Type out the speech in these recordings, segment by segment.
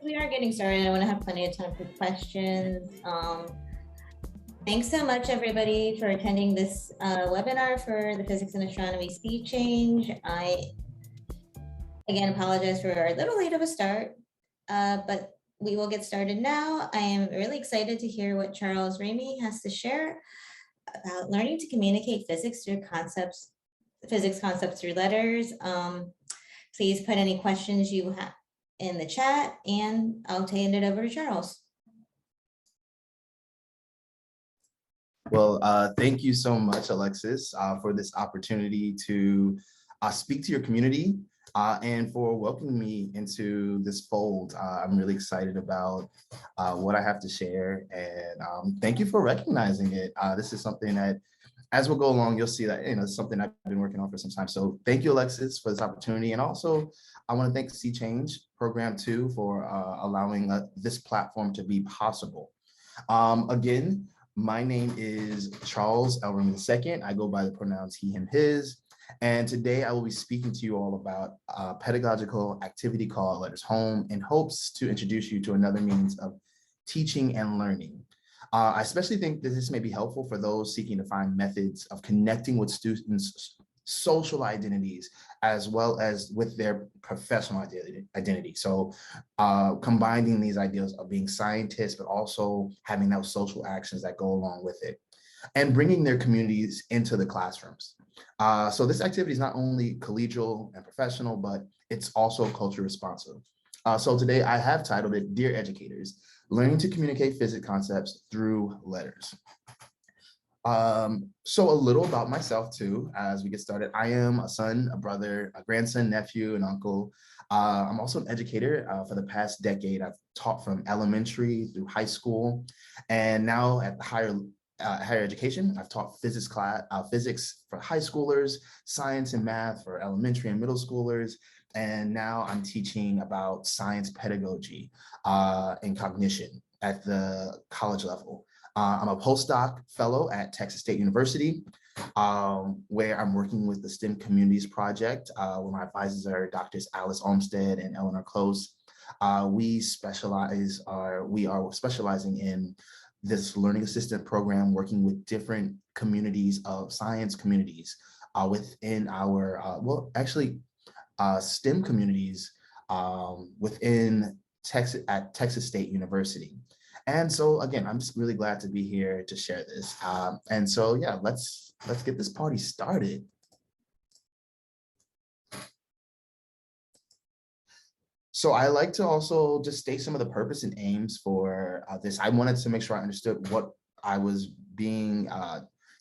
we are getting started. I want to have plenty of time for questions. Thanks so much, everybody, for attending this webinar for the Physics and Astronomy Sea Change. I, again, apologize for a little late of a start, but we will get started now. I am really excited to hear what Charles Ramey has to share about learning to communicate physics concepts through letters. Please put any questions you have in the chat, and I'll hand it over to Charles. Well, thank you so much, Alexis, for this opportunity to speak to your community and for welcoming me into this fold. I'm really excited about what I have to share, and thank you for recognizing it. This is something that, as we'll go along, you'll see that it's something I've been working on for some time. So thank you, Alexis, for this opportunity. And also, I want to thank Sea Change Program 2 for allowing this platform to be possible. Again, my name is Charles Elram II. I go by the pronouns he, him, his. And today I will be speaking to you all about a pedagogical activity called Letters Home in hopes to introduce you to another means of teaching and learning. I especially think that this may be helpful for those seeking to find methods of connecting with students' social identities as well as with their professional identity. So combining these ideas of being scientists, but also having those social actions that go along with it and bringing their communities into the classrooms. So this activity is not only collegial and professional, but it's also culture responsive. So today I have titled it, Dear Educators, Learning to Communicate Physics Concepts Through Letters. So a little about myself too, as we get started. I am a son, a brother, a grandson, nephew, and uncle. I'm also an educator. For the past decade, I've taught from elementary through high school, and now at the higher education, I've taught physics for high schoolers, science and math for elementary and middle schoolers, and now I'm teaching about science pedagogy and cognition at the college level. I'm a postdoc fellow at Texas State University, where I'm working with the STEM Communities Project, where my advisors are Drs. Alice Olmstead and Eleanor Close. We are specializing in this learning assistant program, working with different communities of science communities within our, STEM communities within Texas at Texas State University. And so again, I'm just really glad to be here to share this. And so yeah, let's get this party started. So I like to also just state some of the purpose and aims for this. I wanted to make sure I understood what I was being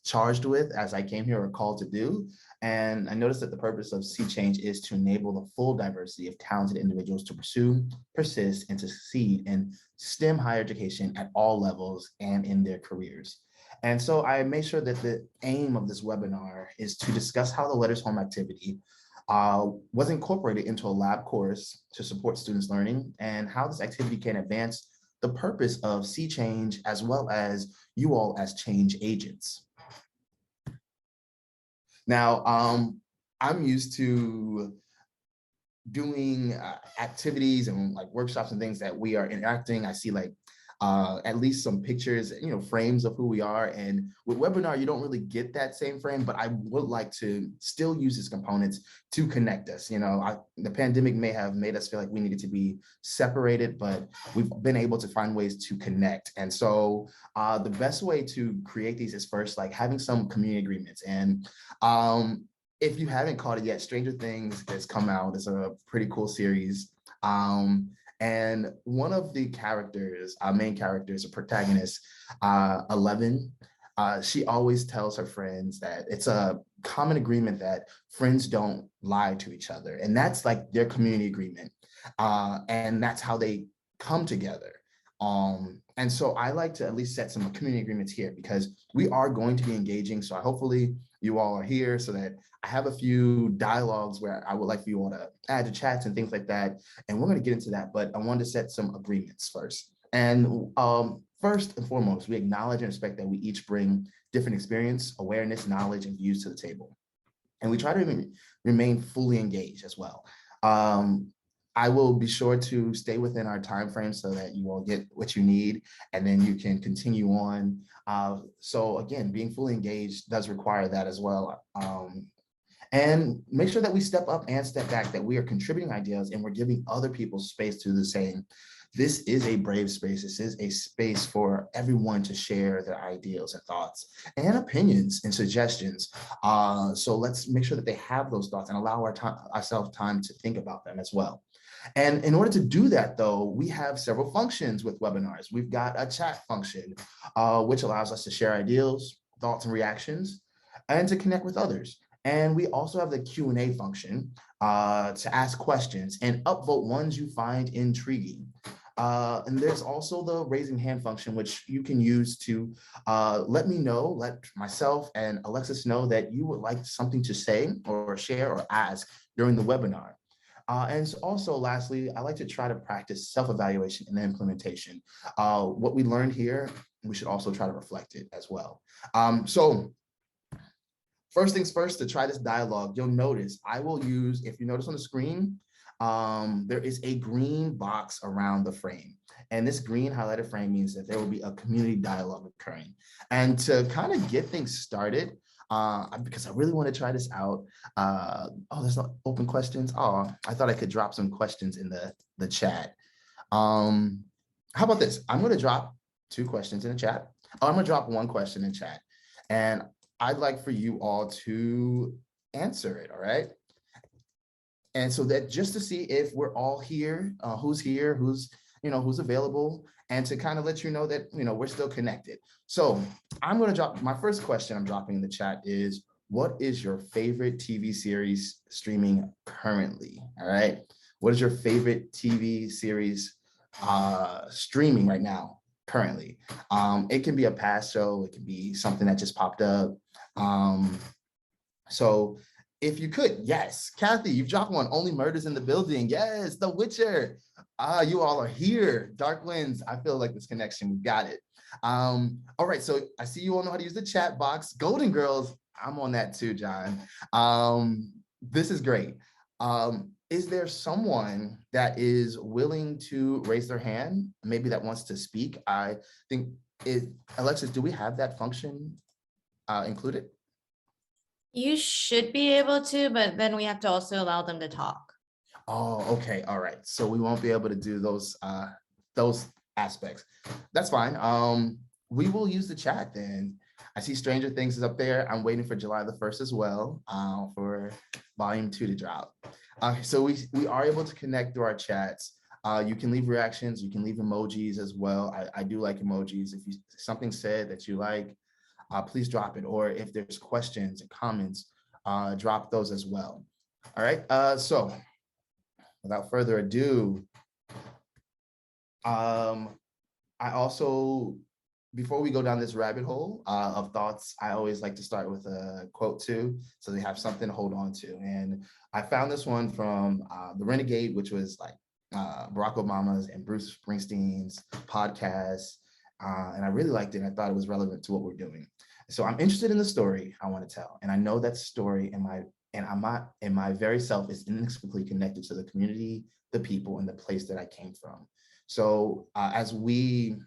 charged with as I came here or called to do. And I noticed that the purpose of Sea Change is to enable the full diversity of talented individuals to pursue, persist, and succeed in STEM higher education at all levels and in their careers. And so I made sure that the aim of this webinar is to discuss how the Letters Home activity was incorporated into a lab course to support students' learning and how this activity can advance the purpose of Sea Change as well as you all as change agents. Now, I'm used to doing activities and like workshops and things that we are interacting. I see like at least some pictures, frames of who we are. And with webinar, you don't really get that same frame, but I would like to still use these components to connect us. The pandemic may have made us feel like we needed to be separated, but we've been able to find ways to connect. And so the best way to create these is first, like having some community agreements. And if you haven't caught it yet, Stranger Things has come out. It's a pretty cool series. And one of the characters, main characters, a protagonist, 11, she always tells her friends that it's a common agreement that friends don't lie to each other. And that's like their community agreement. And that's how they come together. And so I like to at least set some community agreements here because we are going to be engaging. So hopefully you all are here so that I have a few dialogues where I would like for you all to add to chats and things like that. And we're going to get into that, but I wanted to set some agreements first. And first and foremost, we acknowledge and respect that we each bring different experience, awareness, knowledge, and views to the table. And we try to remain fully engaged as well. I will be sure to stay within our time frame so that you all get what you need, and then you can continue on. So again, being fully engaged does require that as well. And make sure that we step up and step back, that we are contributing ideas and we're giving other people space to do the same. This is a brave space. This is a space for everyone to share their ideas and thoughts and opinions and suggestions. So let's make sure that they have those thoughts and allow ourselves time to think about them as well. And in order to do that, though, we have several functions with webinars. We've got a chat function, which allows us to share ideas, thoughts, and reactions, and to connect with others. And we also have the Q&A function to ask questions and upvote ones you find intriguing. And there's also the raising hand function, which you can use to let myself and Alexis know that you would like something to say or share or ask during the webinar. And also, lastly, I like to try to practice self-evaluation and implementation. What we learned here, we should also try to reflect it as well. So first things first, to try this dialogue, you'll notice I will use, if you notice on the screen, there is a green box around the frame. And this green highlighted frame means that there will be a community dialogue occurring. And to kind of get things started, because I really want to try this out. Oh, there's no open questions. Oh, I thought I could drop some questions in the chat. How about this? I'm going to drop 2 questions in the chat. Oh, I'm going to drop 1 question in chat. And I'd like for you all to answer it, all right? And so that just to see if we're all here, who's who's available, and to kind of let you know that, we're still connected. So I'm going to drop my first question I'm dropping in the chat is, what is your favorite TV series streaming currently? All right. What is your favorite TV series streaming right now, currently? It can be a past show. It can be something that just popped up. So if you could, yes, Kathy, you've dropped one. Only Murders in the Building. Yes, The Witcher. You all are here. Dark Winds. I feel like this connection. We got it. All right, so I see you all know how to use the chat box. Golden Girls. I'm on that too, John. This is great. Is there someone that is willing to raise their hand, maybe that wants to speak? I think Alexis, do we have that function included? You should be able to, but then we have to also allow them to talk. Oh, okay. All right. So we won't be able to do those aspects. That's fine. We will use the chat then. I see Stranger Things is up there. I'm waiting for July the 1st as well, for volume 2 to drop. So we are able to connect through our chats. You can leave reactions, you can leave emojis as well. I do like emojis. If something said that you like, please drop it. Or if there's questions and comments, drop those as well. All right, so without further ado, I also, before we go down this rabbit hole of thoughts, I always like to start with a quote too, so they have something to hold on to. And I found this one from The Renegade, which was like Barack Obama's and Bruce Springsteen's podcast. And I really liked it. And I thought it was relevant to what we're doing. So I'm interested in the story I want to tell. And I know that story in my very self is inexplicably connected to the community, the people, and the place that I came from. So as we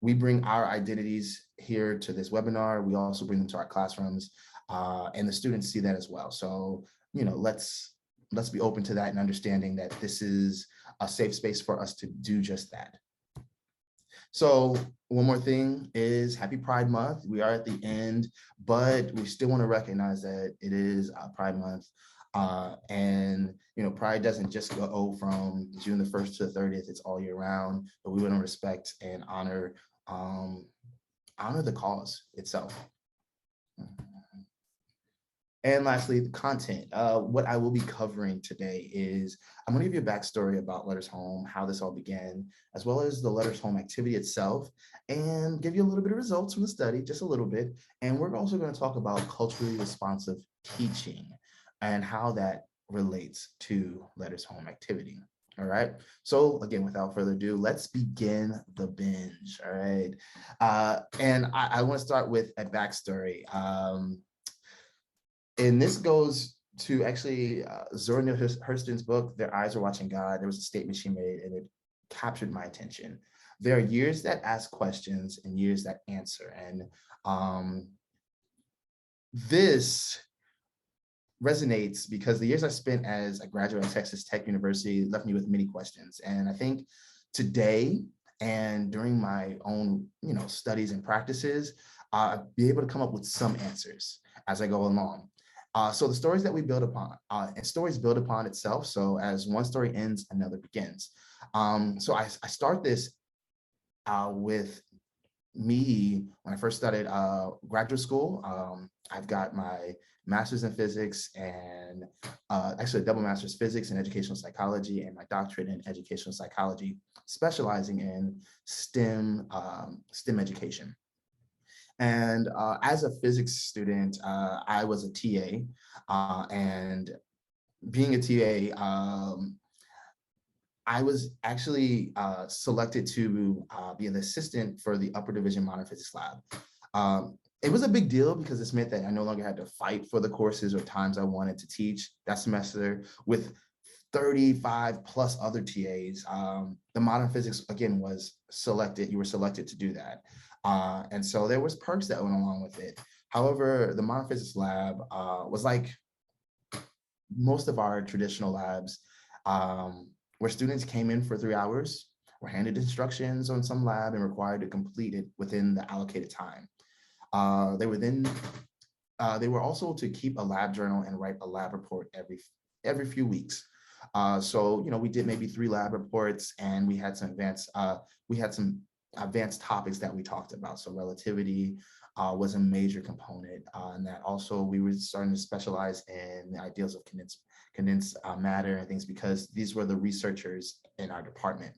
bring our identities here to this webinar, we also bring them to our classrooms, and the students see that as well. So, let's be open to that and understanding that this is a safe space for us to do just that. So one more thing is Happy Pride Month. We are at the end, but we still want to recognize that it is Pride Month. And Pride doesn't just go from June the 1st to the 30th, it's all year round, but we want to respect and honor the cause itself. And lastly, the content. What I will be covering today is I'm going to give you a backstory about Letters Home, how this all began, as well as the Letters Home activity itself, and give you a little bit of results from the study, just a little bit. And we're also going to talk about culturally responsive teaching and how that relates to Letters Home activity. All right. So again, without further ado, let's begin the binge. All right. And I want to start with a backstory. And this goes to actually Zora Neale Hurston's book, Their Eyes Are Watching God. There was a statement she made and it captured my attention. There are years that ask questions and years that answer. And this resonates because the years I spent as a graduate at Texas Tech University left me with many questions. And I think today and during my own, studies and practices, be able to come up with some answers as I go along. So the stories that we build upon, and stories build upon itself. So as one story ends, another begins. So I start this with me when I first started graduate school. I've got my master's in physics and actually a double master's physics and educational psychology and my doctorate in educational psychology, specializing in STEM education. And as a physics student, I was a TA, and being a TA, I was actually selected to be an assistant for the upper division modern physics lab. It was a big deal because this meant that I no longer had to fight for the courses or times I wanted to teach that semester with 35 plus other TAs. The modern physics, again, was selected. You were selected to do that. And so there was perks that went along with it. However, the modern physics lab was like most of our traditional labs, where students came in for 3 hours, were handed instructions on some lab and required to complete it within the allocated time. They were also to keep a lab journal and write a lab report every few weeks. So we did maybe 3 lab reports, and we had some advanced topics that we talked about. So relativity was a major component, and that also we were starting to specialize in the ideals of condensed matter and things, because these were the researchers in our department.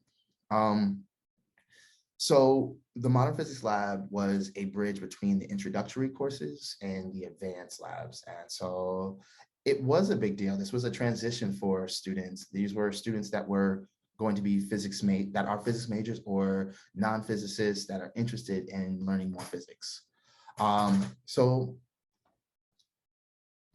So the modern physics lab was a bridge between the introductory courses and the advanced labs. And so it was a big deal. This was a transition for students. These were students that were going to be physics majors or non-physicists that are interested in learning more physics. So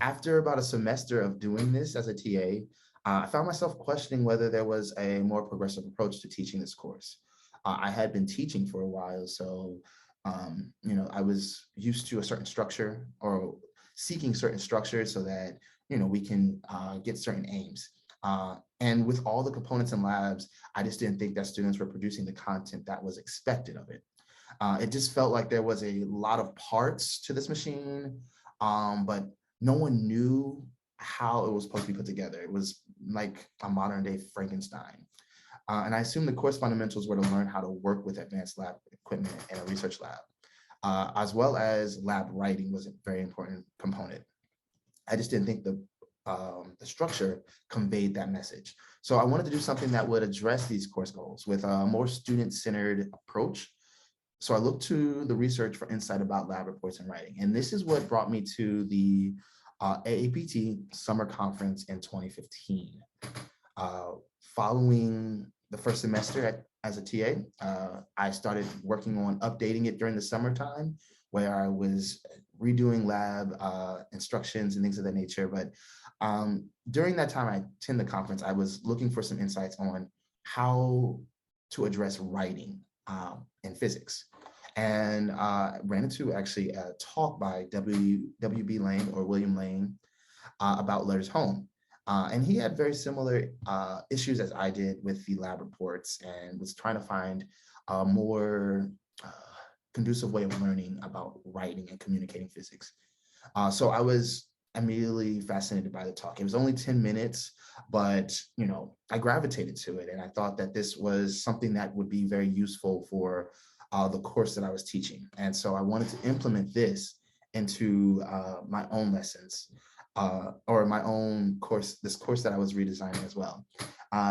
after about a semester of doing this as a TA, I found myself questioning whether there was a more progressive approach to teaching this course. I had been teaching for a while, so I was used to a certain structure or seeking certain structures so that we can get certain aims. And with all the components in labs, I just didn't think that students were producing the content that was expected of it. It just felt like there was a lot of parts to this machine, but no one knew how it was supposed to be put together. It was like a modern day Frankenstein. And I assumed the course fundamentals were to learn how to work with advanced lab equipment in a research lab, as well as lab writing was a very important component. I just didn't think the structure conveyed that message. So I wanted to do something that would address these course goals with a more student-centered approach. So I looked to the research for insight about lab reports and writing. And this is what brought me to the AAPT Summer Conference in 2015. Following the first semester as a TA, I started working on updating it during the summertime, where I was redoing lab instructions and things of that nature. But during that time I attended the conference, I was looking for some insights on how to address writing in physics. And ran into actually a talk by W.B. Lane or William Lane about letters home. And he had very similar issues as I did with the lab reports, and was trying to find a more conducive way of learning about writing and communicating physics. So I was immediately fascinated by the talk. It was only 10 minutes, but I gravitated to it, and I thought that this was something that would be very useful for the course that I was teaching. And so I wanted to implement this into my own lessons, or my own course, this course that I was redesigning as well.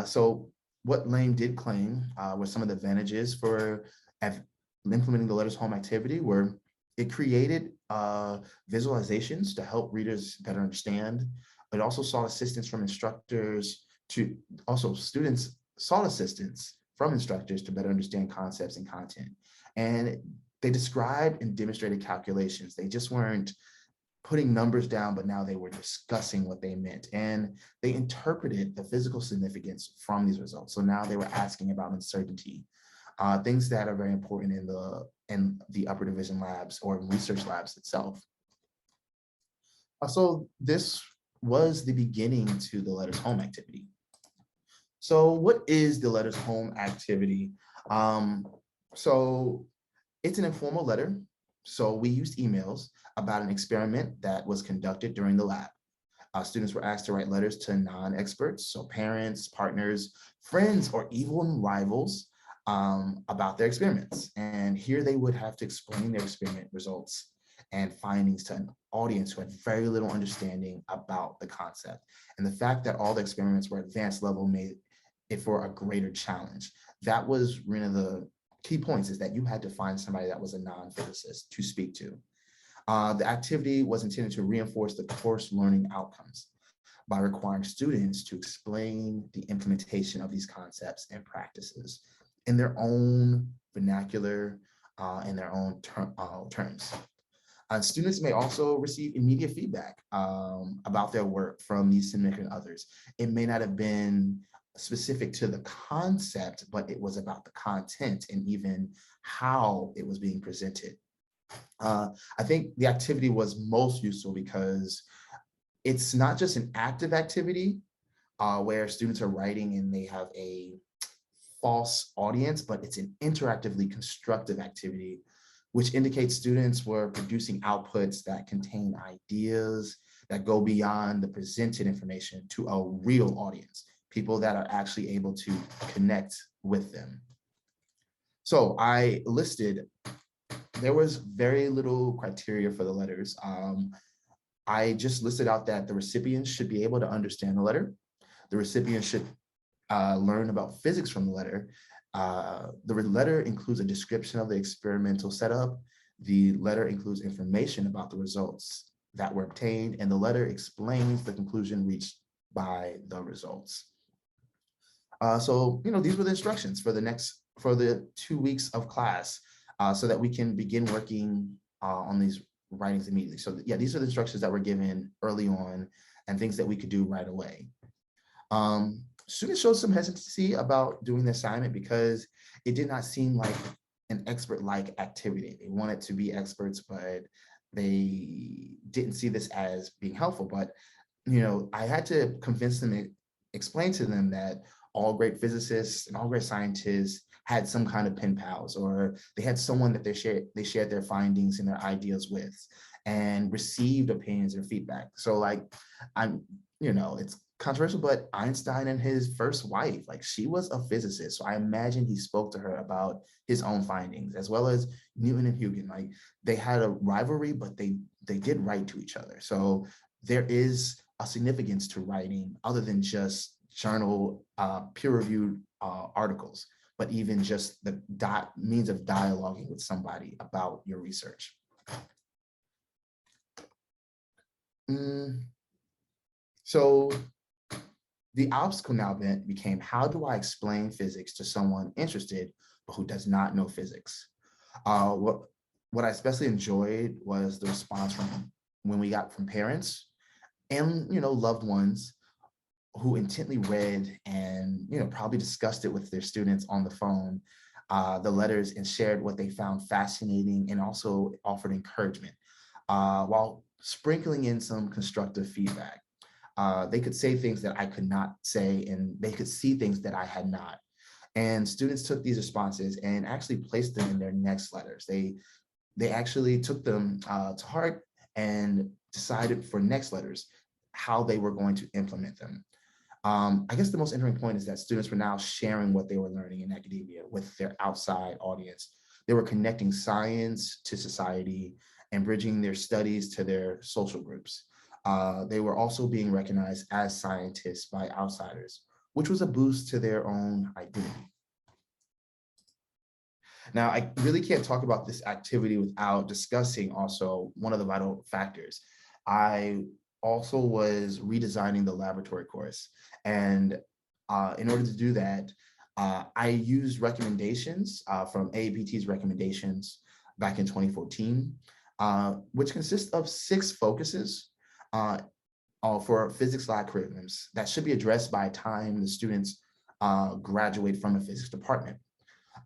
So what Lane did claim were some of the advantages for implementing the letters home activity were it created visualizations to help readers better understand. It also sought assistance from instructors students sought assistance from instructors to better understand concepts and content. And they described and demonstrated calculations. They just weren't putting numbers down, but now they were discussing what they meant, and they interpreted the physical significance from these results. So now they were asking about uncertainty, things that are very important in the upper division labs or research labs itself. So this was the beginning to the Letters Home activity. So what is the Letters Home activity? So it's an informal letter. So we used emails about an experiment that was conducted during the lab. Students were asked to write letters to non-experts, so parents, partners, friends, or even rivals about their experiments. And here they would have to explain their experiment results and findings to an audience who had very little understanding about the concept. And the fact that all the experiments were advanced level made it for a greater challenge. That was one of the key points, is that you had to find somebody that was a non-physicist to speak to. The activity was intended to reinforce the course learning outcomes by requiring students to explain the implementation of these concepts and practices in their own vernacular, in their own terms. Students may also receive immediate feedback about their work from these significant others. It may not have been specific to the concept, but it was about the content and even how it was being presented. I think the activity was most useful because it's not just an active activity where students are writing and they have a false audience, but it's an interactively constructive activity, which indicates students were producing outputs that contain ideas that go beyond the presented information to a real audience, people that are actually able to connect with them. So I listed, there was very little criteria for the letters. I just listed out that the recipients should be able to understand the letter. The recipients should learn about physics from the letter. The letter includes a description of the experimental setup. The letter includes information about the results that were obtained, and the letter explains the conclusion reached by the results. So, these were the instructions for the 2 weeks of class, so that we can begin working on these writings immediately. So yeah, these are the instructions that were given early on and things that we could do right away. Students showed some hesitancy about doing the assignment because it did not seem like an expert-like activity. They wanted to be experts, but they didn't see this as being helpful. But, I had to convince them, explain to them that all great physicists and all great scientists had some kind of pen pals, or they had someone that they shared their findings and their ideas with and received opinions or feedback. So it's controversial, but Einstein and his first wife, she was a physicist. So I imagine he spoke to her about his own findings, as well as Newton and Huygens. They had a rivalry, but they did write to each other. So there is a significance to writing other than just journal peer-reviewed articles, but even just the means of dialoguing with somebody about your research. So the obstacle now became, how do I explain physics to someone interested but who does not know physics? What I especially enjoyed was the response when we got from parents and loved ones who intently read and probably discussed it with their students on the phone, the letters, and shared what they found fascinating and also offered encouragement while sprinkling in some constructive feedback. They could say things that I could not say, and they could see things that I had not. And students took these responses and actually placed them in their next letters. They actually took them to heart and decided for next letters how they were going to implement them. I guess the most interesting point is that students were now sharing what they were learning in academia with their outside audience. They were connecting science to society and bridging their studies to their social groups. They were also being recognized as scientists by outsiders, which was a boost to their own identity. Now, I really can't talk about this activity without discussing also one of the vital factors. I also was redesigning the laboratory course. And in order to do that, I used recommendations from AAPT's recommendations back in 2014. which consists of 6 focuses for physics lab curriculums that should be addressed by the time the students graduate from a physics department.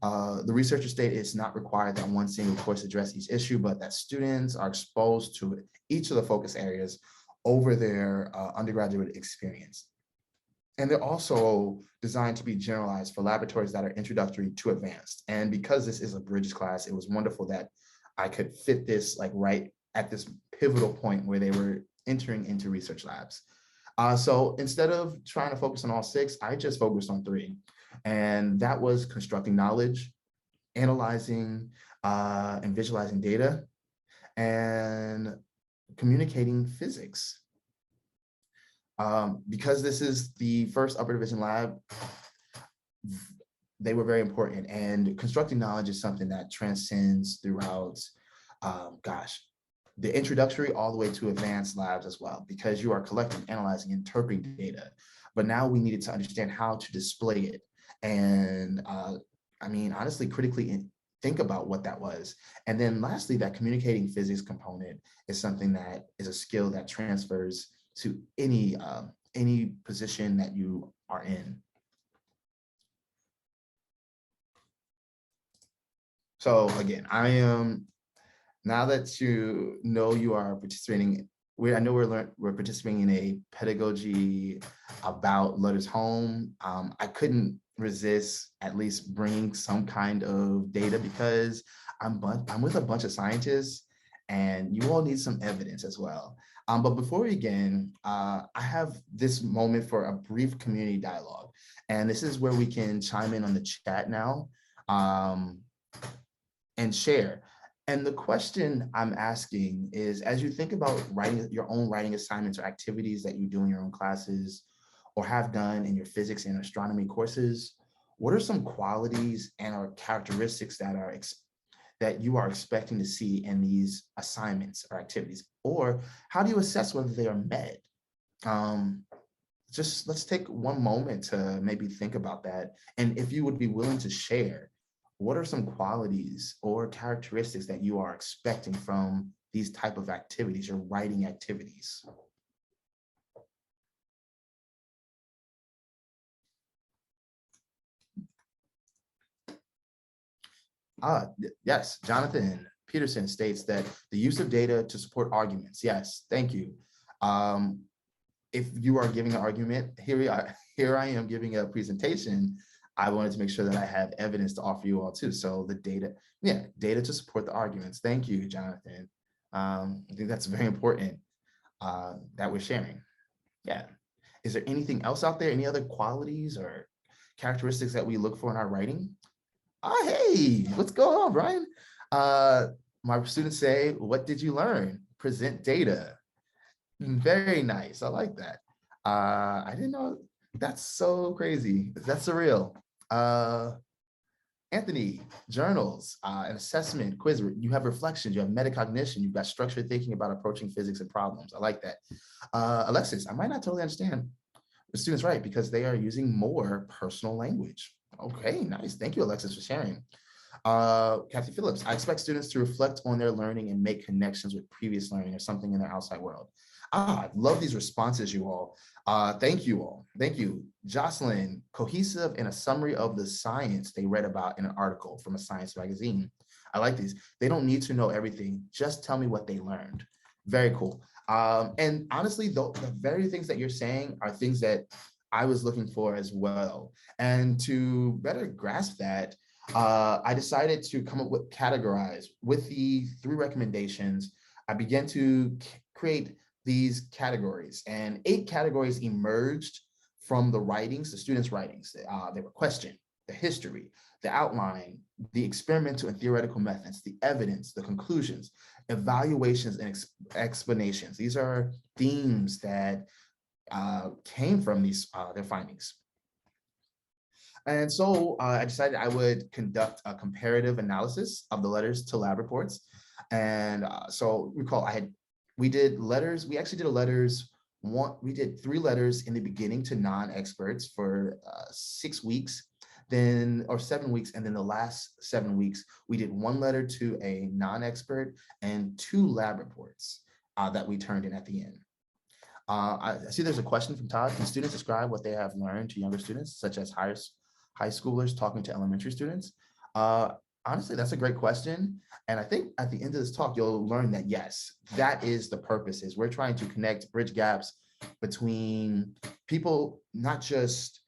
The researcher stated it's not required that one single course address each issue, but that students are exposed to each of the focus areas over their undergraduate experience. And they're also designed to be generalized for laboratories that are introductory to advanced. And because this is a bridges class, it was wonderful that I could fit this like right at this pivotal point where they were entering into research labs. So instead of trying to focus on all 6, I just focused on 3. And that was constructing knowledge, analyzing and visualizing data, and communicating physics. Because this is the first upper division lab, they were very important. And constructing knowledge is something that transcends throughout, the introductory all the way to advanced labs as well, because you are collecting, analyzing, interpreting data. But now we needed to understand how to display it. And I mean, honestly, critically think about what that was. And then lastly, that communicating physics component is something that is a skill that transfers to any position that you are in. So again, now that you know you are participating, I know we're participating in a pedagogy about letters home. I couldn't resist at least bringing some kind of data, because I'm with a bunch of scientists and you all need some evidence as well. But before we begin, I have this moment for a brief community dialogue. And this is where we can chime in on the chat now and share. And the question I'm asking is, as you think about writing your own writing assignments or activities that you do in your own classes or have done in your physics and astronomy courses, what are some qualities and or characteristics that you are expecting to see in these assignments or activities? Or how do you assess whether they are met? Just let's take one moment to maybe think about that. And if you would be willing to share, what are some qualities or characteristics that you are expecting from these type of activities or writing activities? Yes, Jonathan Peterson states that the use of data to support arguments. Yes, thank you. If you are giving an argument, here I am giving a presentation. I wanted to make sure that I have evidence to offer you all too. So the data, data to support the arguments. Thank you, Jonathan. I think that's very important that we're sharing. Yeah. Is there anything else out there? Any other qualities or characteristics that we look for in our writing? Hey, what's going on, Brian? My students say, what did you learn? Present data. Very nice. I like that. I didn't know. That's so crazy. That's surreal. Anthony, journals, an assessment, quiz. You have reflections, you have metacognition, you've got structured thinking about approaching physics and problems. I like that. Alexis, I might not totally understand the students right because they are using more personal language. Okay, nice. Thank you, Alexis, for sharing. Kathy Phillips, I expect students to reflect on their learning and make connections with previous learning or something in their outside world. I love these responses, you all. Thank you all. Thank you. Jocelyn, cohesive in a summary of the science they read about in an article from a science magazine. I like these. They don't need to know everything. Just tell me what they learned. Very cool. And honestly, the very things that you're saying are things that I was looking for as well. And to better grasp that, I decided to come up with categorize with the 3 recommendations. I began to create these categories, and 8 categories emerged from the writings, the students' writings. They were question, the history, the outline, the experimental and theoretical methods, the evidence, the conclusions, evaluations, and explanations. These are themes that came from these their findings. And so I decided I would conduct a comparative analysis of the letters to lab reports. And so recall we did letters, we actually did we did 3 letters in the beginning to non-experts for 6 weeks. then, or 7 weeks, and then the last 7 weeks, we did 1 letter to a non-expert and 2 lab reports that we turned in at the end. I see there's a question from Todd. Can students describe what they have learned to younger students, such as high schoolers talking to elementary students? Honestly, that's a great question. And I think at the end of this talk, you'll learn that yes, that is the purpose. Is we're trying to bridge gaps between people, not just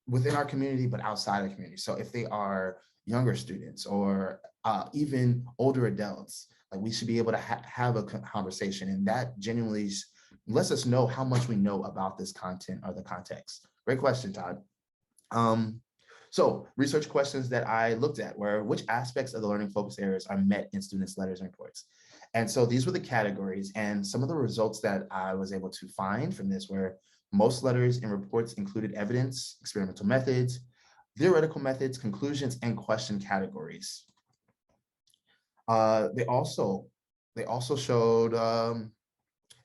within our community, but outside the community. So if they are younger students or even older adults, like we should be able to have a conversation, and that genuinely lets us know how much we know about this content or the context. Great question, Todd. So research questions that I looked at were which aspects of the learning focus areas are met in students' letters and reports. And so these were the categories, and some of the results that I was able to find from this were most letters and reports included evidence, experimental methods, theoretical methods, conclusions, and question categories. They also showed,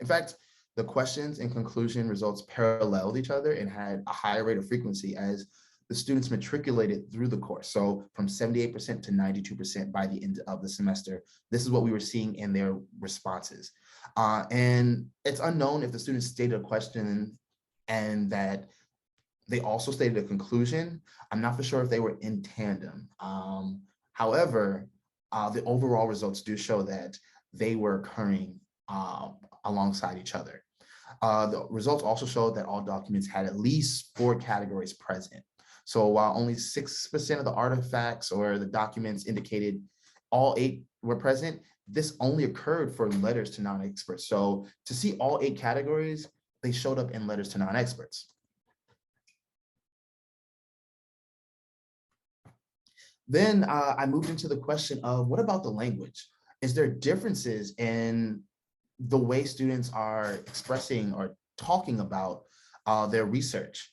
in fact, the questions and conclusion results paralleled each other and had a higher rate of frequency as the students matriculated through the course. So from 78% to 92% by the end of the semester. This is what we were seeing in their responses. And it's unknown if the students stated a question and that they also stated a conclusion. I'm not for sure if they were in tandem. However, the overall results do show that they were occurring alongside each other. The results also showed that all documents had at least 4 categories present. So while only 6% of the artifacts or the documents indicated all 8 were present, this only occurred for letters to non-experts. So to see all 8 categories, they showed up in letters to non-experts. Then I moved into the question of what about the language? Is there differences in the way students are expressing or talking about their research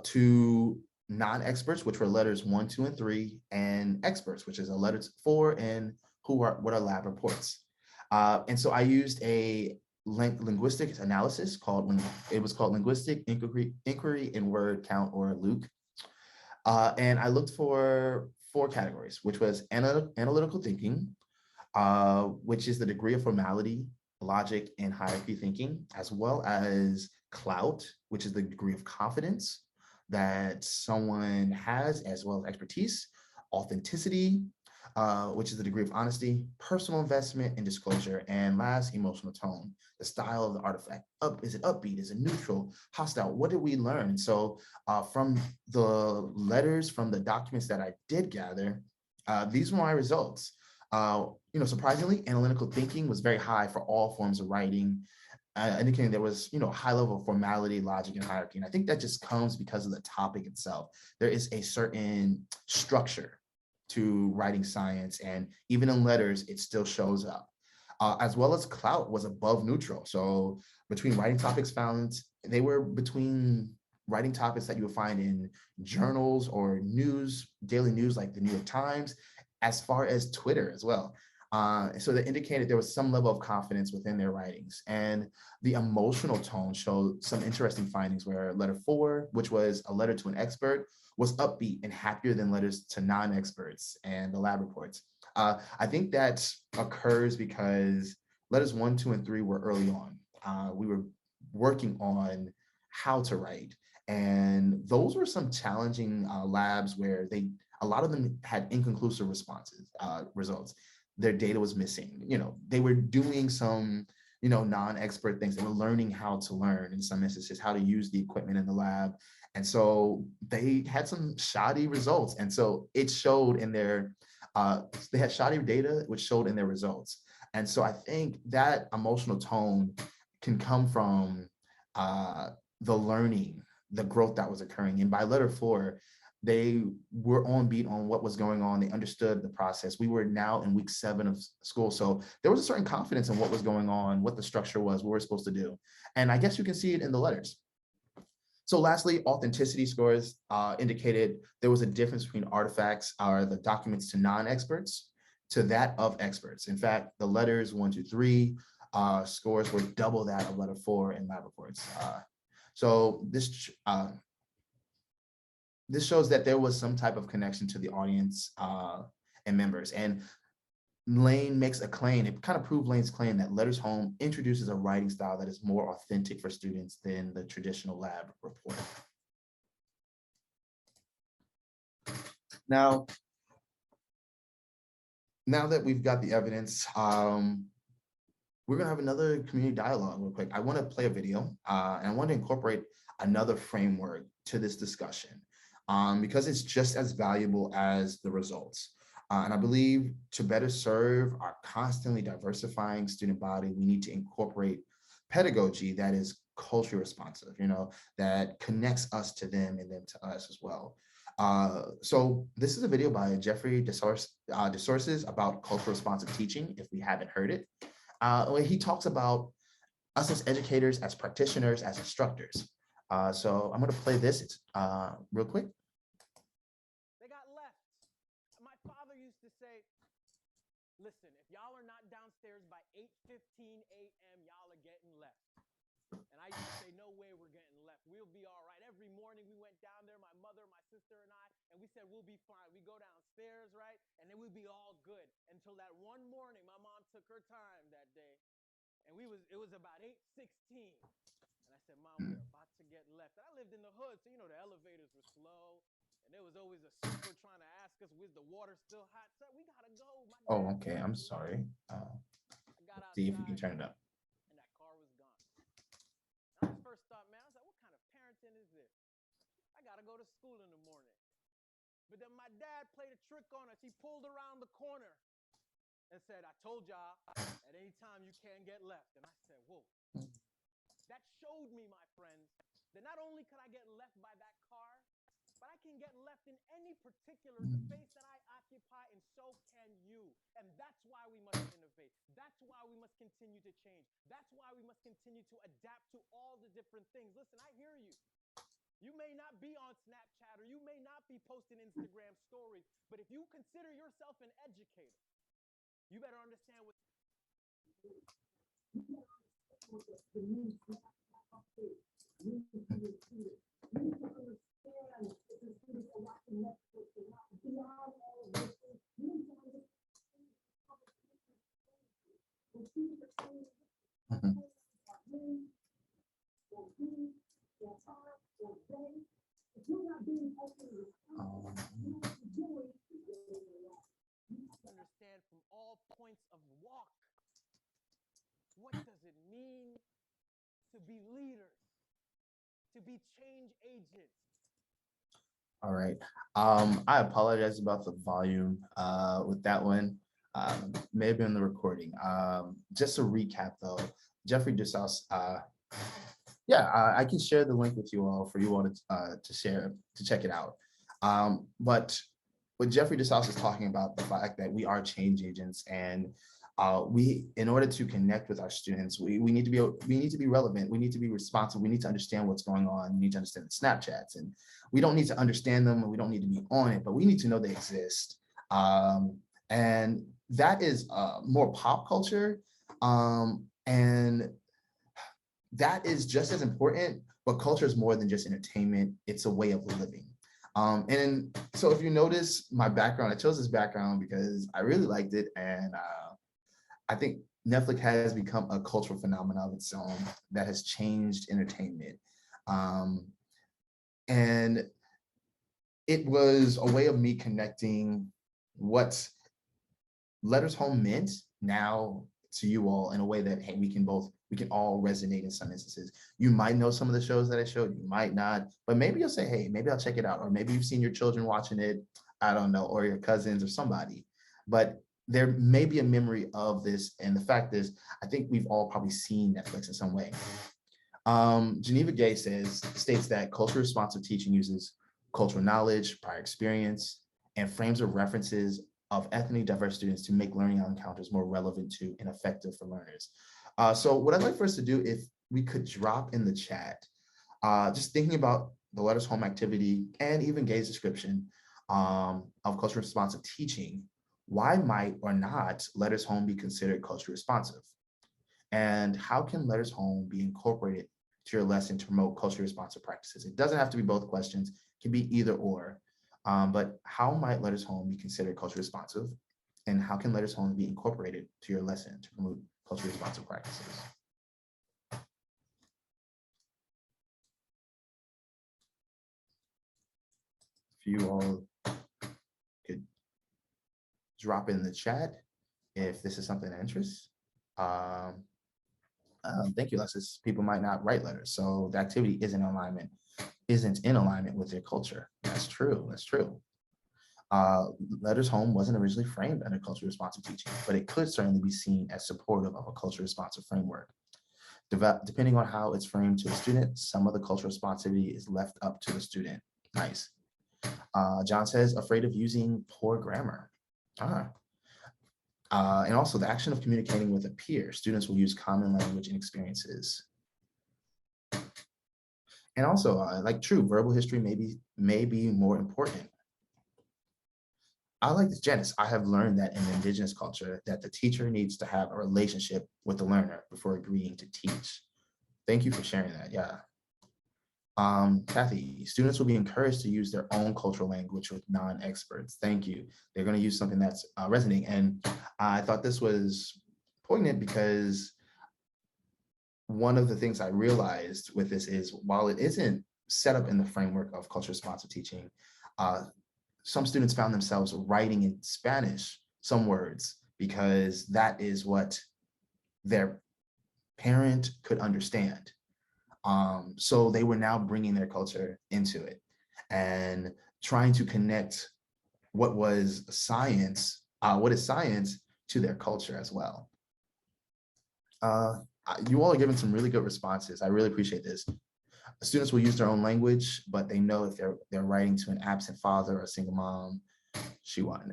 to non-experts, which were letters 1, 2, and 3, and experts, which is a letter 4, and what are lab reports. And so I used a linguistic analysis called linguistic inquiry in word count, or LINQ. And I looked for 4 categories, which was analytical thinking, which is the degree of formality, logic, and hierarchy thinking, as well as clout, which is the degree of confidence that someone has, as well as expertise, authenticity, which is the degree of honesty, personal investment, and disclosure, and last, emotional tone, the style of the artifact. Is it upbeat? Is it neutral? Hostile? What did we learn? So from the letters, from the documents that I did gather, these were my results. Surprisingly, analytical thinking was very high for all forms of writing, indicating there was, a high level of formality, logic, and hierarchy. And I think that just comes because of the topic itself. There is a certain structure to writing science, and even in letters, it still shows up. As well as clout was above neutral. So between writing topics found, they were between writing topics that you would find in journals or news, daily news like the New York Times, as far as Twitter as well. So that indicated there was some level of confidence within their writings. And the emotional tone showed some interesting findings where letter 4, which was a letter to an expert, was upbeat and happier than letters to non-experts and the lab reports. I think that occurs because letters 1, 2, and 3 were early on. We were working on how to write. And those were some challenging labs where a lot of them had inconclusive results. Their data was missing. They were doing some, non-expert things. They were learning how to learn, in some instances, how to use the equipment in the lab. And so they had some shoddy results. And so it showed in they had shoddy data, which showed in their results. And so I think that emotional tone can come from the learning, the growth that was occurring. And by letter 4, they were on beat on what was going on. They understood the process. We were now in week 7 of school. So there was a certain confidence in what was going on, what the structure was, what we're supposed to do. And I guess you can see it in the letters. So lastly, authenticity scores indicated there was a difference between artifacts or the documents to non-experts to that of experts. In fact, the letters 1, 2, 3 scores were double that of letter 4 in lab reports. So this this shows that there was some type of connection to the audience and members. And Lane makes a claim, it kind of proved Lane's claim that Letters Home introduces a writing style that is more authentic for students than the traditional lab report. Now that we've got the evidence, we're gonna have another community dialogue real quick. I wanna play a video and I want to incorporate another framework to this discussion because it's just as valuable as the results. And I believe to better serve our constantly diversifying student body, we need to incorporate pedagogy that is culturally responsive, that connects us to them and them to us as well. So this is a video by Jeffrey DeSources about cultural responsive teaching, if we haven't heard it. Where he talks about us as educators, as practitioners, as instructors. So I'm gonna play this real quick. Listen, if y'all are not downstairs by 8:15 a.m., y'all are getting left. And I used to say, no way we're getting left. We'll be all right. Every morning we went down there, my mother, my sister, and I, and we said, we'll be fine. We go downstairs, right? And then we'll be all good. Until that one morning, my mom took her time that day. And it was about 8:16. And I said, Mom, we're about to get left. And I lived in the hood, so the elevators were slow. And there was always a super trying to ask us, was the water still hot? Sir, we gotta go. Oh, okay, I'm sorry. See if you can turn it up. And that car was gone. And I first thought, man, I was like, what kind of parenting is this? I gotta go to school in the morning. But then my dad played a trick on us. He pulled around the corner and said, I told y'all, at any time you can get left. And I said, whoa. That showed me, my friends, that not only could I get left by that car, but I can get left in any particular space that I occupy, and so can you. And that's why we must innovate. That's why we must continue to change. That's why we must continue to adapt to all the different things. Listen, I hear you. You may not be on Snapchat or you may not be posting Instagram stories, but if you consider yourself an educator, you better understand what. Understand from all points of walk. What does it mean to be leaders, to be change agents? All right. I apologize about the volume with that one. Maybe in the recording. Just to recap though, Jeffrey DeSauce, I can share the link with you all for you all to share, to check it out. But what Jeffrey DeSauce is talking about, the fact that we are change agents, and in order to connect with our students, we need to be relevant. We need to be responsive. We need to understand what's going on. We need to understand the Snapchats, and we don't need to understand them, and we don't need to be on it, but we need to know they exist. And that is more pop culture, and that is just as important. But culture is more than just entertainment; it's a way of living. And so, if you notice my background, I chose this background because I really liked it, and I think Netflix has become a cultural phenomenon of its own that has changed entertainment. And it was a way of me connecting what Letters Home meant now to you all in a way that, hey, we can all resonate in some instances. You might know some of the shows that I showed, you might not, but maybe you'll say, hey, maybe I'll check it out. Or maybe you've seen your children watching it, I don't know, or your cousins or somebody. But there may be a memory of this. And the fact is, I think we've all probably seen Netflix in some way. Geneva Gay states that culturally responsive teaching uses cultural knowledge, prior experience, and frames of references of ethnically diverse students to make learning encounters more relevant to and effective for learners. So what I'd like for us to do, if we could drop in the chat, just thinking about the Letters Home activity and even Gay's description of culturally responsive teaching, why might or not Letters Home be considered culturally responsive? And how can Letters Home be incorporated to your lesson to promote culturally responsive practices? It doesn't have to be both questions, it can be either or. But how might Letters Home be considered culturally responsive? And how can Letters Home be incorporated to your lesson to promote culturally responsive practices? If you all could drop in the chat if this is something that interests. Thank you, Alexis. People might not write letters, so the activity isn't in alignment with their culture. That's true. That's true. Letters Home wasn't originally framed under culturally responsive teaching, but it could certainly be seen as supportive of a culturally responsive framework. Depending on how it's framed to the student, some of the cultural responsivity is left up to the student. Nice. John says, afraid of using poor grammar. And also the action of communicating with a peer. Students will use common language and experiences. And also, like true, verbal history may be more important. I like this, Janice. I have learned that in the indigenous culture that the teacher needs to have a relationship with the learner before agreeing to teach. Thank you for sharing that. Yeah. Kathy, students will be encouraged to use their own cultural language with non-experts. Thank you. They're going to use something that's resonating. And I thought this was poignant because one of the things I realized with this is while it isn't set up in the framework of culture responsive teaching, some students found themselves writing in Spanish some words because that is what their parent could understand. So they were now bringing their culture into it and trying to connect what is science to their culture as well. You all are giving some really good responses. I really appreciate this. Students will use their own language, but they know if they're writing to an absent father or a single mom, she won.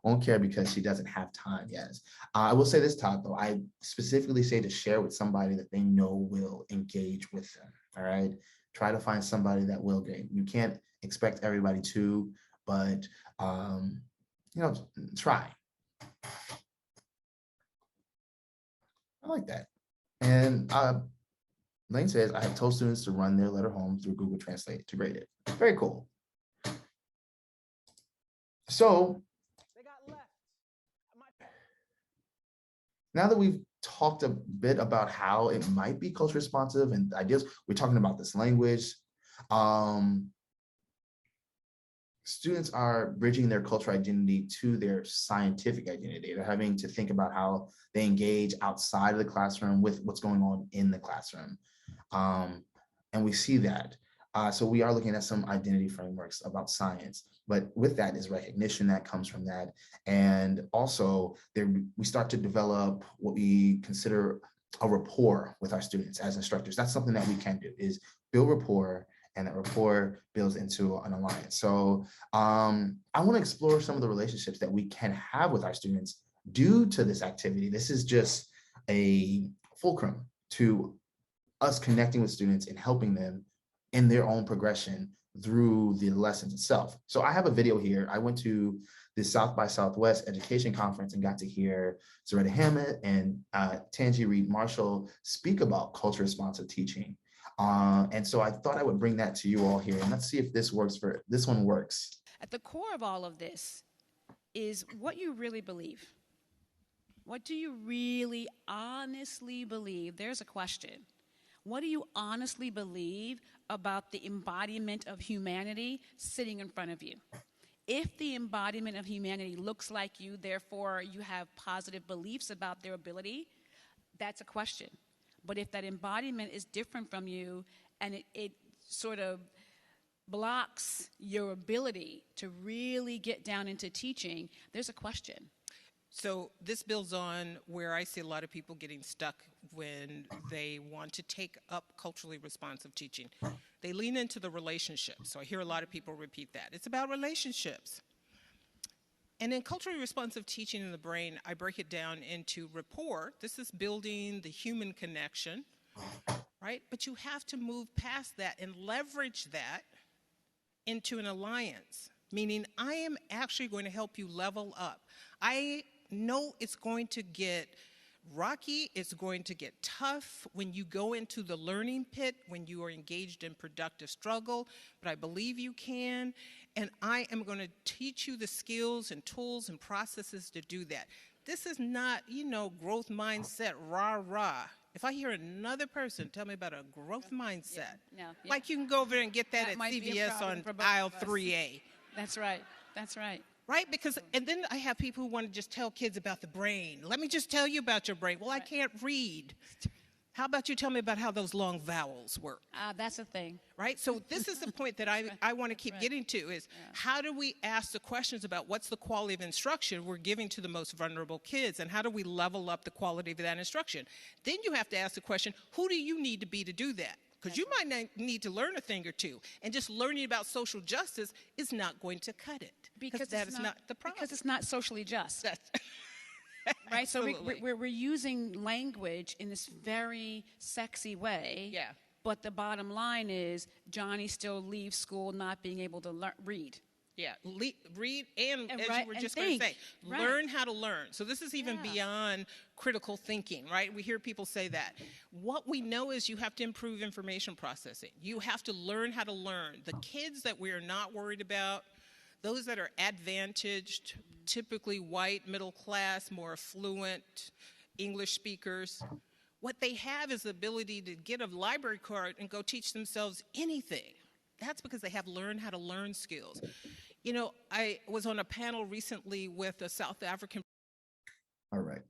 Won't care because she doesn't have time. Yes. I will say this, Todd, though. I specifically say to share with somebody that they know will engage with them. All right. Try to find somebody that will engage. You can't expect everybody to, but try. I like that. And Lane says, I have told students to run their letter home through Google Translate to grade it. Very cool. So now that we've talked a bit about how it might be culture responsive and ideas, we're talking about this language. Students are bridging their cultural identity to their scientific identity. They're having to think about how they engage outside of the classroom with what's going on in the classroom. And we see that. So we are looking at some identity frameworks about science, but with that is recognition that comes from that. And also we start to develop what we consider a rapport with our students as instructors. That's something that we can do, is build rapport, and that rapport builds into an alliance. So I want to explore some of the relationships that we can have with our students due to this activity. This is just a fulcrum to us connecting with students and helping them in their own progression through the lessons itself. So I have a video here. I went to the South by Southwest Education Conference and got to hear Zaretta Hammett and Tangi Reed Marshall speak about culture responsive teaching. And so I thought I would bring that to you all here, and let's see if this one works. At the core of all of this is what you really believe. What do you really honestly believe? There's a question. What do you honestly believe about the embodiment of humanity sitting in front of you? If the embodiment of humanity looks like you, therefore you have positive beliefs about their ability, that's a question. But if that embodiment is different from you and it sort of blocks your ability to really get down into teaching, there's a question. So this builds on where I see a lot of people getting stuck when they want to take up culturally responsive teaching. They lean into the relationship. So I hear a lot of people repeat that. It's about relationships. And in culturally responsive teaching in the brain, I break it down into rapport. This is building the human connection, right? But you have to move past that and leverage that into an alliance, meaning I am actually going to help you level up. I know it's going to get rocky, it's going to get tough when you go into the learning pit, when you are engaged in productive struggle, but I believe you can. And I am going to teach you the skills and tools and processes to do that. This is not, growth mindset, rah, rah. If I hear another person tell me about a growth mindset, Yeah. like you can go over and get that at might be a CVS problem on for both aisle of us. 3A. That's right. That's right. Right? Because, and then I have people who want to just tell kids about the brain. Let me just tell you about your brain. Well, I can't read. How about you tell me about how those long vowels work? That's a thing. Right? So this is the point that I want to keep getting to is how do we ask the questions about what's the quality of instruction we're giving to the most vulnerable kids, and how do we level up the quality of that instruction? Then you have to ask the question, who do you need to be to do that? Because you might need to learn a thing or two, and just learning about social justice is not going to cut it. Because that is not the problem. Because it's not socially just. That's Right, so absolutely. we're using language in this very sexy way. Yeah. But the bottom line is Johnny still leaves school not being able to read. Yeah, read and as right, you were and just going to think. say, Right. learn how to learn. So this is even Yeah. beyond critical thinking, right? We hear people say that. What we know is you have to improve information processing. You have to learn how to learn. The kids that we are not worried about, those that are advantaged, typically white, middle class, more affluent English speakers, what they have is the ability to get a library card and go teach themselves anything. That's because they have learned how to learn skills. I was on a panel recently with a South African. All right.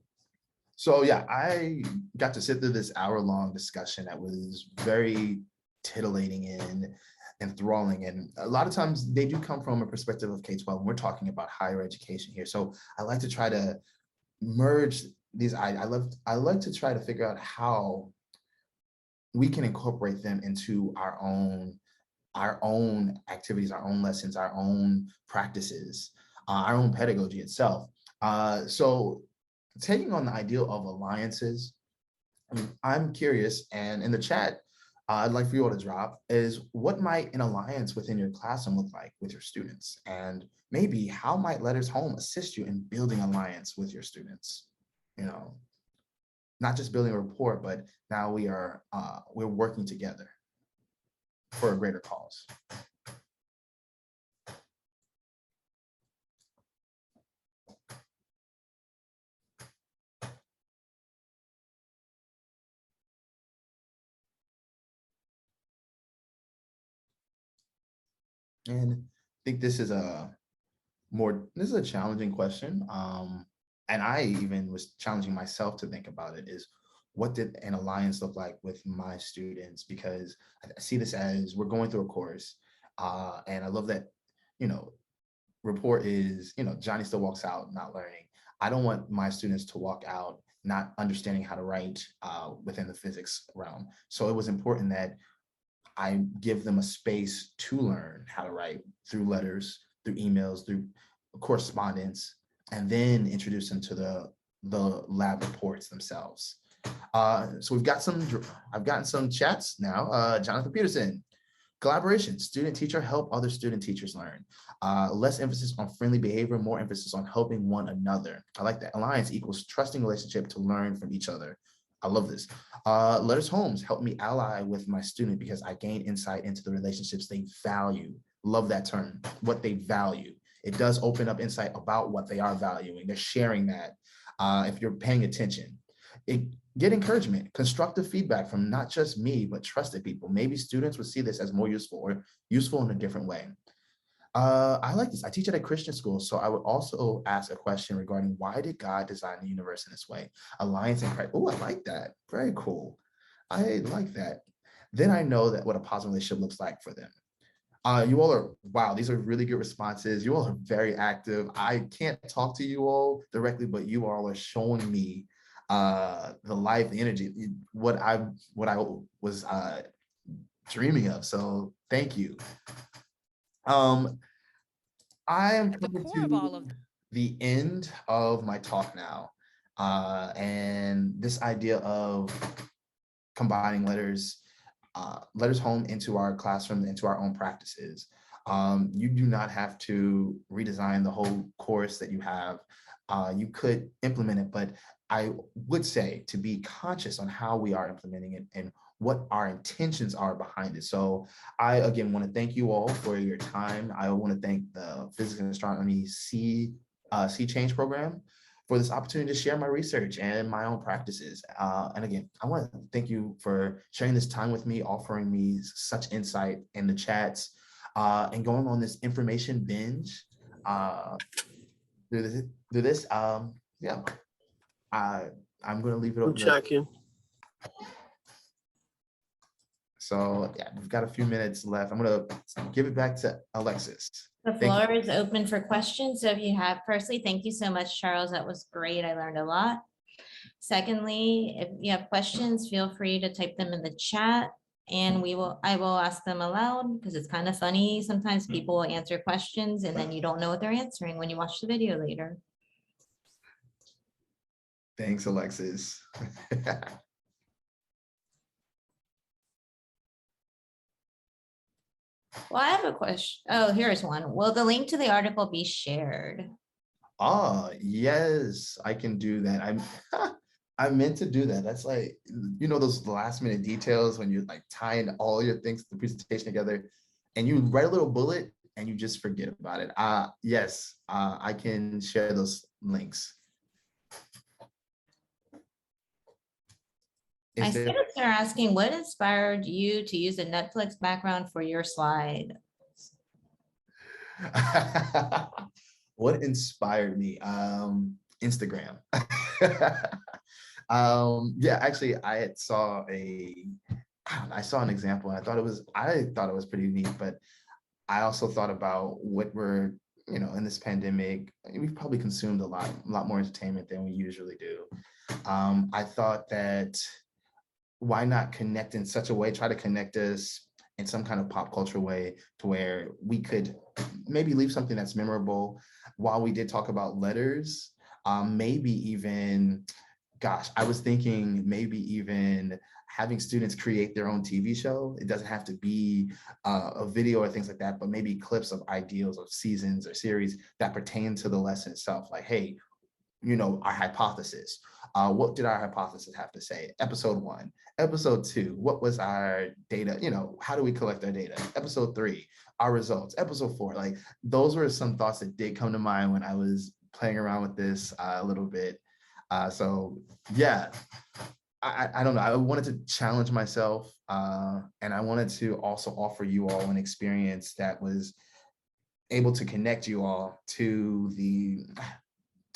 So yeah, I got to sit through this hour-long discussion that was very titillating and enthralling. And a lot of times they do come from a perspective of K-12. We're talking about higher education here. So I like to try to merge these. I like to try to figure out how we can incorporate them into our own activities, our own lessons, our own practices, our own pedagogy itself. So taking on the ideal of alliances, I'm curious, and in the chat, I'd like for you all to drop is what might an alliance within your classroom look like with your students? And maybe how might Letters Home assist you in building alliance with your students? Not just building a rapport, but now we're working together for a greater cause. And I think this is a challenging question. And I even was challenging myself to think about it is what did an alliance look like with my students? Because I see this as we're going through a course. And I love that, report is, Johnny still walks out not learning. I don't want my students to walk out not understanding how to write within the physics realm. So it was important that I give them a space to learn how to write through letters, through emails, through correspondence, and then introduce them to the lab reports themselves. So I've gotten some chats now. Jonathan Peterson, collaboration, student teacher help other student teachers learn. Less emphasis on friendly behavior, more emphasis on helping one another. I like that. Alliance equals trusting relationship to learn from each other. I love this. Letters Homes help me ally with my student because I gain insight into the relationships they value. Love that term, what they value. It does open up insight about what they are valuing. They're sharing that if you're paying attention. Get encouragement, constructive feedback from not just me, but trusted people. Maybe students would see this as more useful or useful in a different way. I like this. I teach at a Christian school, so I would also ask a question regarding why did God design the universe in this way? Alliance in Christ. Oh, I like that. Very cool. I like that. Then I know that what a positive relationship looks like for them. You all are, wow, these are really good responses. You all are very active. I can't talk to you all directly, but you all are showing me the life, the energy, what I was dreaming of. So thank you. I am coming to the end of my talk now. And this idea of combining Letters Home into our classroom, into our own practices. You do not have to redesign the whole course that you have. You could implement it, but I would say to be conscious on how we are implementing it and what our intentions are behind it. So I, again, want to thank you all for your time. I want to thank the Physics and Astronomy Sea Change program for this opportunity to share my research and my own practices. And again, I want to thank you for sharing this time with me, offering me such insight in the chats, and going on this information binge through this. Yeah, I'm going to leave it open. Checking. So yeah, we've got a few minutes left. I'm going to give it back to Alexis. The floor is open for questions. So if you have, firstly, thank you so much, Charles. That was great. I learned a lot. Secondly, if you have questions, feel free to type them in the chat and I will ask them aloud because it's kind of funny. Sometimes people will answer questions and then you don't know what they're answering when you watch the video later. Thanks, Alexis. Well, I have a question. Oh, here's one. Will the link to the article be shared? Yes, I can do that. I meant to do that. That's like, those last minute details when you're like tying all your things, the presentation together, and you write a little bullet and you just forget about it. Yes, I can share those links. My students are asking, what inspired you to use a Netflix background for your slide? What inspired me? Instagram. Yeah, actually, I saw an example and I thought it was pretty neat, but I also thought about what we're, in this pandemic, we've probably consumed a lot more entertainment than we usually do. I thought that why not connect in such a way, try to connect us in some kind of pop culture way to where we could maybe leave something that's memorable. While we did talk about letters, maybe even, gosh, I was thinking maybe even having students create their own TV show. It doesn't have to be a video or things like that, but maybe clips of ideals of seasons or series that pertain to the lesson itself. Like, hey, our hypothesis. What did our hypothesis have to say? Episode 1, episode 2, what was our data? How do we collect our data? Episode 3, our results. Episode 4, like those were some thoughts that did come to mind when I was playing around with this a little bit. So yeah, I don't know. I wanted to challenge myself, and I wanted to also offer you all an experience that was able to connect you all to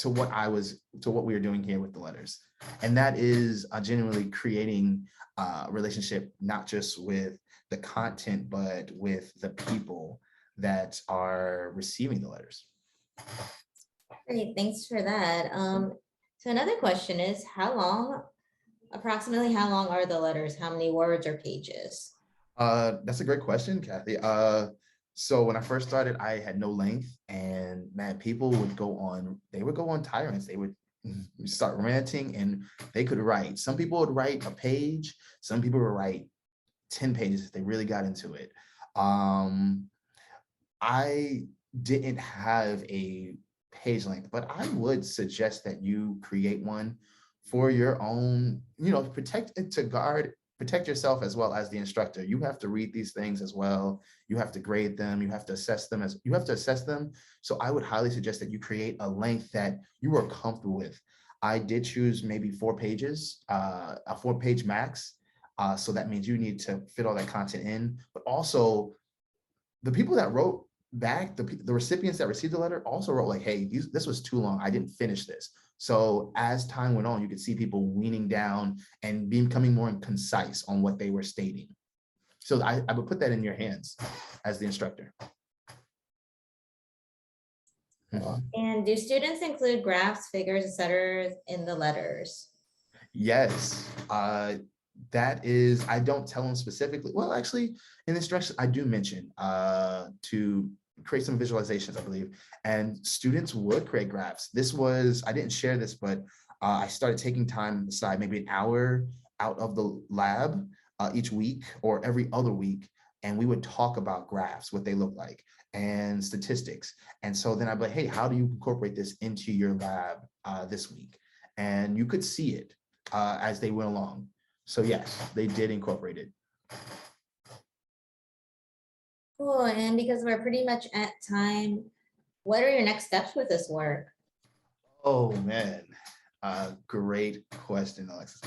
what we are doing here with the letters. And that is genuinely creating a relationship, not just with the content, but with the people that are receiving the letters. Great, thanks for that. So another question is, approximately how long are the letters? How many words or pages? That's a great question, Kathy. So when I first started, I had no length, and man, people would go on tyrants. They would start ranting and they could write. Some people would write a page. Some people would write 10 pages if they really got into it. I didn't have a page length, but I would suggest that you create one for your own, protect yourself as well as the instructor. You have to read these things as well. You have to grade them. You have to assess them. So I would highly suggest that you create a length that you are comfortable with. I did choose maybe 4 pages, a 4-page max. So that means you need to fit all that content in, but also the people that wrote back, the recipients that received the letter also wrote like, hey, this was too long. I didn't finish this. So as time went on, you could see people weaning down and becoming more concise on what they were stating. So I would put that in your hands as the instructor. And do students include graphs, figures, etc. in the letters? Yes, that is, I don't tell them specifically. Well, actually, in the instructions, I do mention to create some visualizations, I believe, and students would create graphs. I didn't share this, but I started taking time aside, maybe an hour out of the lab each week or every other week, and we would talk about graphs, what they look like, and statistics. And so then I'd be like, hey, how do you incorporate this into your lab this week? and you could see it as they went along. So yes, they did incorporate it. Cool, and because we're pretty much at time, what are your next steps with this work? Oh man, great question, Alexis.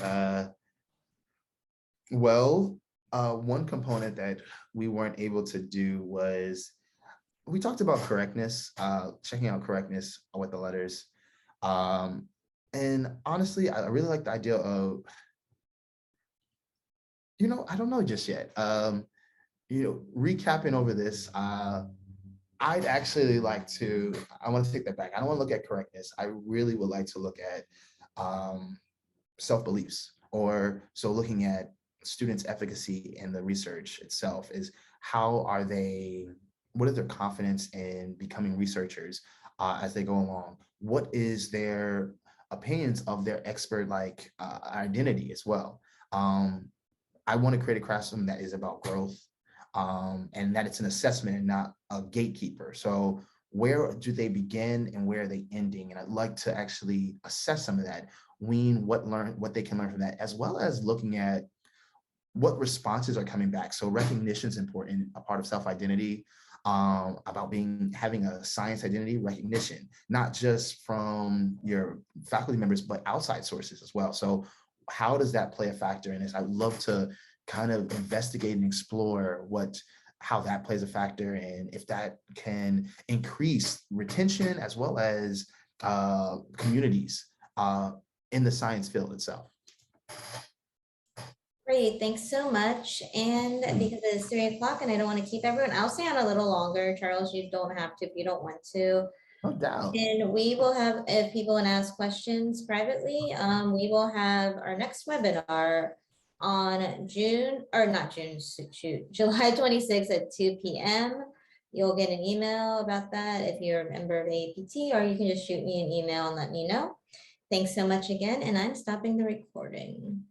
Well, one component that we weren't able to do was we talked about correctness, checking out correctness with the letters. And honestly, I really like the idea of, I don't know just yet. Recapping over this, I'd actually like to, I want to take that back. I don't want to look at correctness. I really would like to look at self-beliefs, or so looking at students' efficacy in the research itself is what is their confidence in becoming researchers as they go along? What is their opinions of their expert identity as well? I want to create a classroom that is about growth, and that it's an assessment and not a gatekeeper. So where do they begin and where are they ending? And I'd like to actually assess some of that, wean what they can learn from that, as well as looking at what responses are coming back. So recognition is important, a part of self-identity, about having a science identity recognition, not just from your faculty members, but outside sources as well. So how does that play a factor in this? I'd love to kind of investigate and explore how that plays a factor, and if that can increase retention as well as communities in the science field itself. Great, thanks so much. And because it's 3 o'clock and I don't want to keep everyone, I'll stay on a little longer. Charles, you don't have to if you don't want to. No doubt. And we will have, if people want to ask questions privately, we will have our next webinar on July 26th at 2 p.m. You'll get an email about that if you're a member of APT, or you can just shoot me an email and let me know. Thanks so much again, and I'm stopping the recording.